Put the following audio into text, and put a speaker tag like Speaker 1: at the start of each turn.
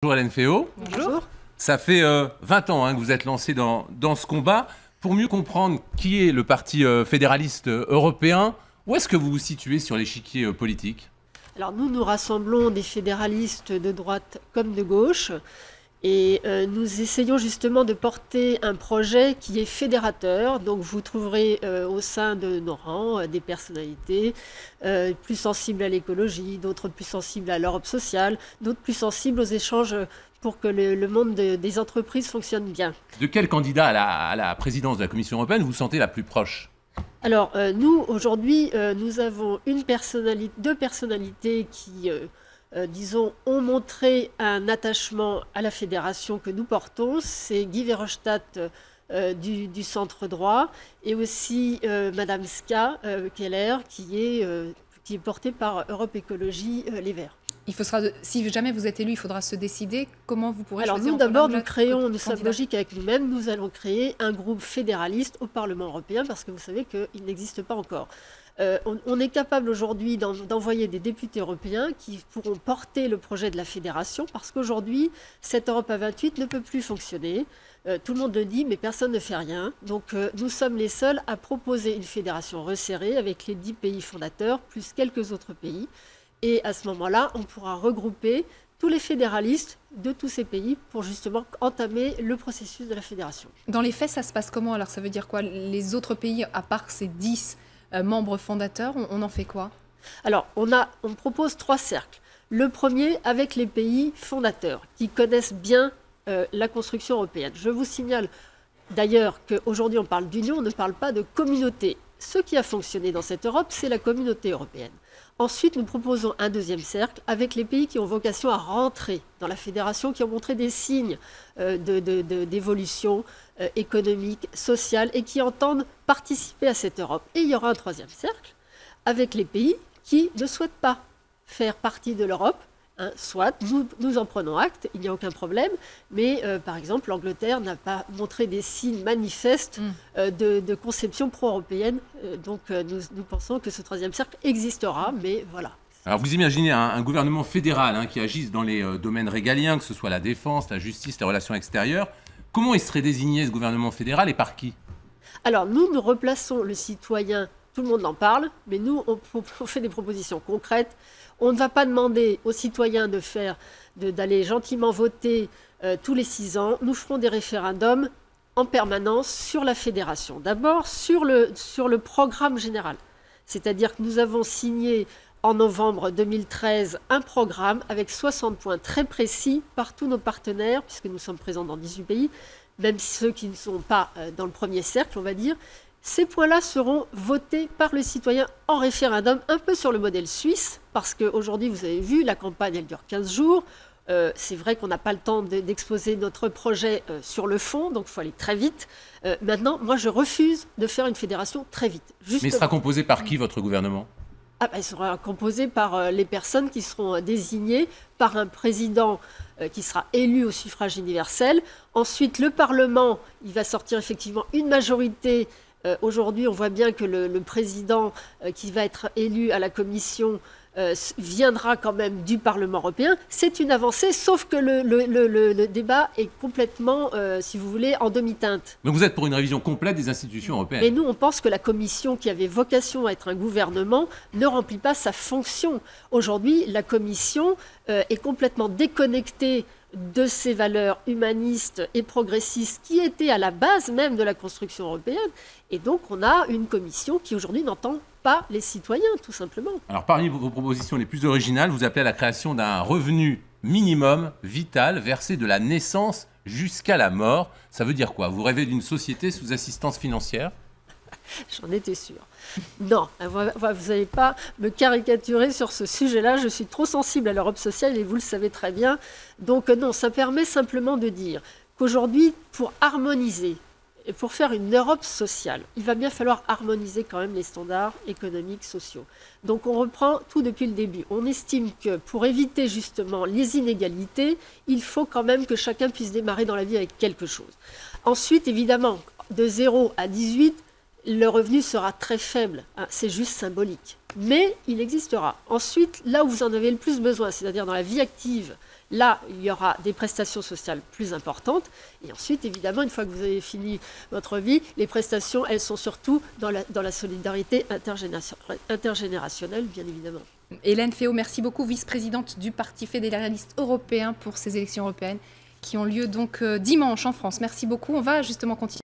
Speaker 1: Bonjour Hélène Féault.
Speaker 2: Bonjour.
Speaker 1: Ça fait 20 ans que vous êtes lancé dans ce combat. Pour mieux comprendre qui est le Parti fédéraliste européen, où est-ce que vous vous situez sur l'échiquier politique?
Speaker 2: Alors nous rassemblons des fédéralistes de droite comme de gauche et nous essayons justement de porter un projet qui est fédérateur. Donc vous trouverez au sein de nos rangs des personnalités plus sensibles à l'écologie, d'autres plus sensibles à l'Europe sociale, d'autres plus sensibles aux échanges pour que le monde des entreprises fonctionne bien.
Speaker 1: De quel candidat à la présidence de la Commission européenne vous sentez la plus proche?
Speaker 2: Alors nous, aujourd'hui, nous avons deux personnalités qui, disons, ont montré un attachement à la fédération que nous portons. C'est Guy Verhofstadt du centre droit et aussi Madame Ska Keller qui est portée par Europe Écologie Les Verts.
Speaker 3: Si jamais vous êtes élu, il faudra se décider comment vous pourrez choisir.
Speaker 2: Alors nous d'abord, nous sommes logiques avec nous-mêmes, nous allons créer un groupe fédéraliste au Parlement européen parce que vous savez qu'il n'existe pas encore. On est capable aujourd'hui d'envoyer des députés européens qui pourront porter le projet de la fédération parce qu'aujourd'hui, cette Europe à 28 ne peut plus fonctionner. Tout le monde le dit, mais personne ne fait rien. Donc nous sommes les seuls à proposer une fédération resserrée avec les 10 pays fondateurs plus quelques autres pays. Et à ce moment-là, on pourra regrouper tous les fédéralistes de tous ces pays pour justement entamer le processus de la fédération.
Speaker 3: Dans les faits, ça se passe comment? Alors ça veut dire quoi? Les autres pays, à part ces 10 membres fondateurs, on en fait quoi?
Speaker 2: Alors, on propose 3 cercles. Le premier avec les pays fondateurs qui connaissent bien la construction européenne. Je vous signale d'ailleurs qu'aujourd'hui on parle d'union, on ne parle pas de communauté. Ce qui a fonctionné dans cette Europe, c'est la communauté européenne. Ensuite, nous proposons un deuxième cercle avec les pays qui ont vocation à rentrer dans la fédération, qui ont montré des signes d'évolution économique, sociale et qui entendent participer à cette Europe. Et il y aura un troisième cercle avec les pays qui ne souhaitent pas faire partie de l'Europe. Soit nous en prenons acte, il n'y a aucun problème, mais par exemple l'Angleterre n'a pas montré des signes manifestes de conception pro-européenne, donc nous pensons que ce troisième cercle existera, mais voilà.
Speaker 1: Alors vous imaginez un gouvernement fédéral qui agisse dans les domaines régaliens, que ce soit la défense, la justice, les relations extérieures. Comment il serait désigné ce gouvernement fédéral et par qui? Alors
Speaker 2: nous replaçons le citoyen, tout le monde en parle, mais nous on fait des propositions concrètes. On ne va pas demander aux citoyens d'aller gentiment voter tous les 6 ans. Nous ferons des référendums en permanence sur la fédération. D'abord, sur le programme général. C'est-à-dire que nous avons signé en novembre 2013 un programme avec 60 points très précis par tous nos partenaires, puisque nous sommes présents dans 18 pays, même ceux qui ne sont pas dans le premier cercle, on va dire. Ces points-là seront votés par le citoyen en référendum, un peu sur le modèle suisse, parce qu'aujourd'hui, vous avez vu, la campagne, elle dure 15 jours. C'est vrai qu'on n'a pas le temps d'exposer notre projet sur le fond, donc il faut aller très vite. Maintenant, moi, je refuse de faire une fédération très vite.
Speaker 1: Justement. Mais il sera composé par qui, votre gouvernement?
Speaker 2: Il sera composé par les personnes qui seront désignées par un président qui sera élu au suffrage universel. Ensuite, le Parlement, il va sortir effectivement une majorité. Aujourd'hui, on voit bien que le président qui va être élu à la Commission viendra quand même du Parlement européen. C'est une avancée, sauf que le débat est complètement, si vous voulez, en demi-teinte.
Speaker 1: Donc vous êtes pour une révision complète des institutions européennes?
Speaker 2: Mais nous, on pense que la Commission, qui avait vocation à être un gouvernement, ne remplit pas sa fonction. Aujourd'hui, la Commission est complètement déconnectée de ces valeurs humanistes et progressistes qui étaient à la base même de la construction européenne. Et donc, on a une commission qui aujourd'hui n'entend pas les citoyens, tout simplement.
Speaker 1: Alors, parmi vos propositions les plus originales, vous appelez à la création d'un revenu minimum vital versé de la naissance jusqu'à la mort. Ça veut dire quoi? Vous rêvez d'une société sous assistance financière?
Speaker 2: J'en étais sûre. Non, vous n'allez pas me caricaturer sur ce sujet-là. Je suis trop sensible à l'Europe sociale et vous le savez très bien. Donc non, ça permet simplement de dire qu'aujourd'hui, pour harmoniser et pour faire une Europe sociale, il va bien falloir harmoniser quand même les standards économiques, sociaux. Donc on reprend tout depuis le début. On estime que pour éviter justement les inégalités, il faut quand même que chacun puisse démarrer dans la vie avec quelque chose. Ensuite, évidemment, de 0 à 18, le revenu sera très faible, c'est juste symbolique. Mais il existera. Ensuite, là où vous en avez le plus besoin, c'est-à-dire dans la vie active Là, il y aura des prestations sociales plus importantes. Et ensuite, évidemment, une fois que vous avez fini votre vie, les prestations, elles sont surtout dans la solidarité intergénérationnelle, bien évidemment.
Speaker 3: Hélène Féault, merci beaucoup, vice-présidente du Parti fédéraliste européen pour ces élections européennes qui ont lieu donc dimanche en France. Merci beaucoup. On va justement continuer.